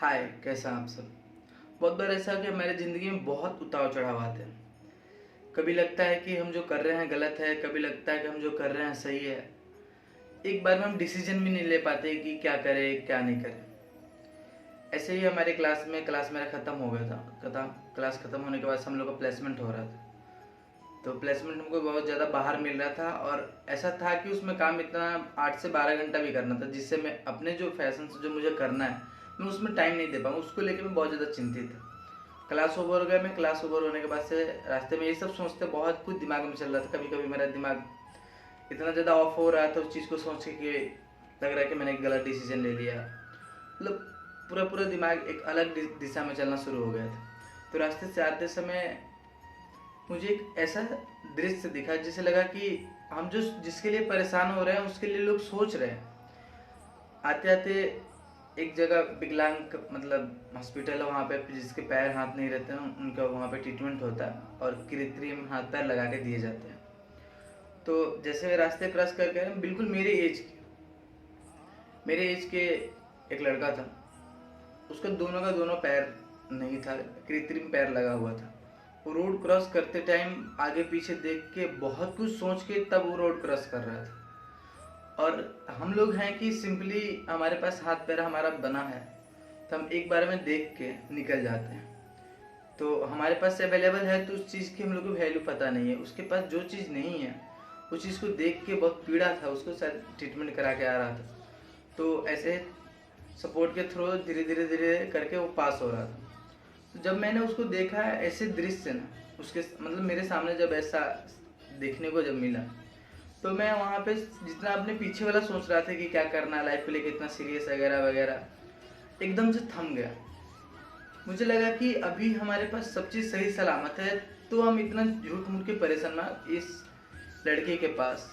हाय, कैसा हैं आप सब। बहुत बार ऐसा है कि हमारी ज़िंदगी में बहुत उतार चढ़ाव आते हैं। कभी लगता है कि हम जो कर रहे हैं गलत है, कभी लगता है कि हम जो कर रहे हैं सही है। एक बार में हम डिसीजन भी नहीं ले पाते कि क्या करें क्या नहीं करें। ऐसे ही हमारे क्लास मेरा ख़त्म हो गया था। क्लास ख़त्म होने के बाद हम लोग का प्लेसमेंट हो रहा था। तो प्लेसमेंट हमको बहुत ज़्यादा बाहर मिल रहा था और ऐसा था कि उसमें काम इतना 8 से 12 घंटा भी करना था, जिससे मैं अपने जो फैशन से जो मुझे करना है मैं उसमें टाइम नहीं दे पाऊँ। उसको लेकर मैं बहुत ज़्यादा चिंतित था। क्लास ओवर हो गया। मैं क्लास ओवर होने के बाद से रास्ते में ये सब सोचते बहुत कुछ दिमाग में चल रहा था। कभी कभी मेरा दिमाग इतना ज़्यादा ऑफ हो रहा था उस चीज़ को सोच के कि लग रहा है कि मैंने एक गलत डिसीजन ले लिया। मतलब पूरा पूरा दिमाग एक अलग दिशा में चलना शुरू हो गया था। तो रास्ते से आते समय मुझे एक ऐसा दृश्य दिखा जिसे लगा कि हम जो जिसके लिए परेशान हो रहे हैं उसके लिए लोग सोच रहे हैं। आते आते एक जगह विकलांग मतलब हॉस्पिटल है, वहाँ पे जिसके पैर हाथ नहीं रहते हैं उनका वहाँ पे ट्रीटमेंट होता है और कृत्रिम हाथ पैर लगा के दिए जाते हैं। तो जैसे वे रास्ते क्रॉस कर गए, बिल्कुल मेरे एज के एक लड़का था। उसका दोनों का दोनों पैर नहीं था, कृत्रिम पैर लगा हुआ था। वो रोड क्रॉस करते टाइम आगे पीछे देख के बहुत कुछ सोच के तब वो रोड क्रॉस कर रहा था। और हम लोग हैं कि सिंपली हमारे पास हाथ पैर हमारा बना है तो हम एक बार में देख के निकल जाते हैं। तो हमारे पास अवेलेबल है तो उस चीज़ की हम लोग को वैल्यू पता नहीं है। उसके पास जो चीज़ नहीं है उस चीज़ को देख के बहुत पीड़ा था, उसको शायद ट्रीटमेंट करा के आ रहा था। तो ऐसे सपोर्ट के थ्रू धीरे धीरे धीरे करके वो पास हो रहा था। तो जब मैंने उसको देखा ऐसे दृश्य ना, उसके मतलब मेरे सामने जब ऐसा देखने को जब मिला तो मैं वहाँ पे जितना अपने पीछे वाला सोच रहा था कि क्या करना है लाइफ को लेके इतना सीरियस वगैरह वगैरह, एकदम से थम गया। मुझे लगा कि अभी हमारे पास सब चीज़ सही सलामत है तो हम इतना झूठ मूठ के परेशान ना इस लड़के के पास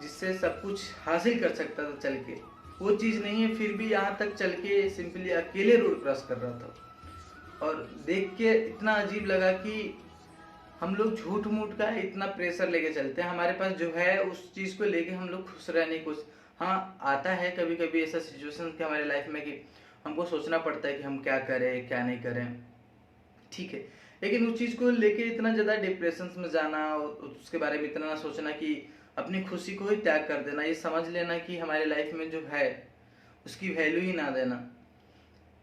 जिससे सब कुछ हासिल कर सकता था चल के, वो चीज़ नहीं है फिर भी यहाँ तक चल के सिंपली अकेले रोड क्रॉस कर रहा था। और देख के इतना अजीब लगा कि हम लोग झूठ मूठ का इतना प्रेशर लेके चलते हैं। हमारे पास जो है उस चीज़ को लेके हम लोग खुश रहने कुछ, हाँ आता है कभी कभी ऐसा सिचुएशन कि हमारे लाइफ में कि हमको सोचना पड़ता है कि हम क्या करें क्या नहीं करें, ठीक है। लेकिन उस चीज़ को लेके इतना ज़्यादा डिप्रेशन में जाना और उसके बारे में इतना ना सोचना कि अपनी खुशी को ही त्याग कर देना, ये समझ लेना कि हमारे लाइफ में जो है उसकी वैल्यू ही ना देना।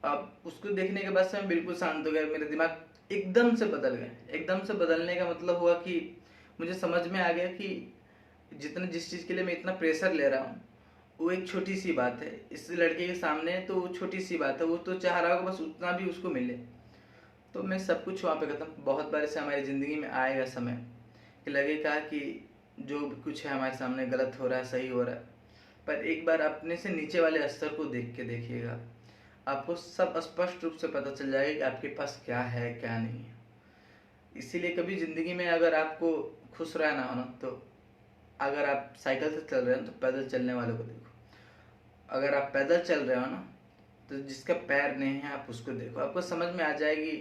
अब उसको देखने के बाद से मैं बिल्कुल शांत हो गया। मेरा दिमाग एकदम से बदल गया। एकदम से बदलने का मतलब हुआ कि मुझे समझ में आ गया कि जिस चीज़ के लिए मैं इतना प्रेशर ले रहा हूँ वो एक छोटी सी बात है इस लड़के के सामने। तो वो छोटी सी बात है, वो तो चाह रहा होगा बस उतना भी उसको मिले। तो मैं सब कुछ वहाँ पे खत्म। बहुत बार से हमारी ज़िंदगी में आएगा समय कि लगेगा कि जो भी कुछ है हमारे सामने गलत हो रहा है सही हो रहा है, पर एक बार अपने से नीचे वाले स्तर को देख के देखिएगा, आपको सब स्पष्ट रूप से पता चल जाएगा कि आपके पास क्या है क्या नहीं है। इसीलिए कभी ज़िंदगी में अगर आपको खुश रहना हो ना तो अगर आप साइकिल से चल रहे हो तो पैदल चलने वालों को देखो। अगर आप पैदल चल रहे हो ना तो जिसका पैर नहीं है आप उसको देखो। आपको समझ में आ जाएगी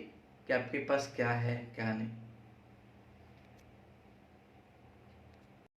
कि आपके पास क्या है क्या नहीं।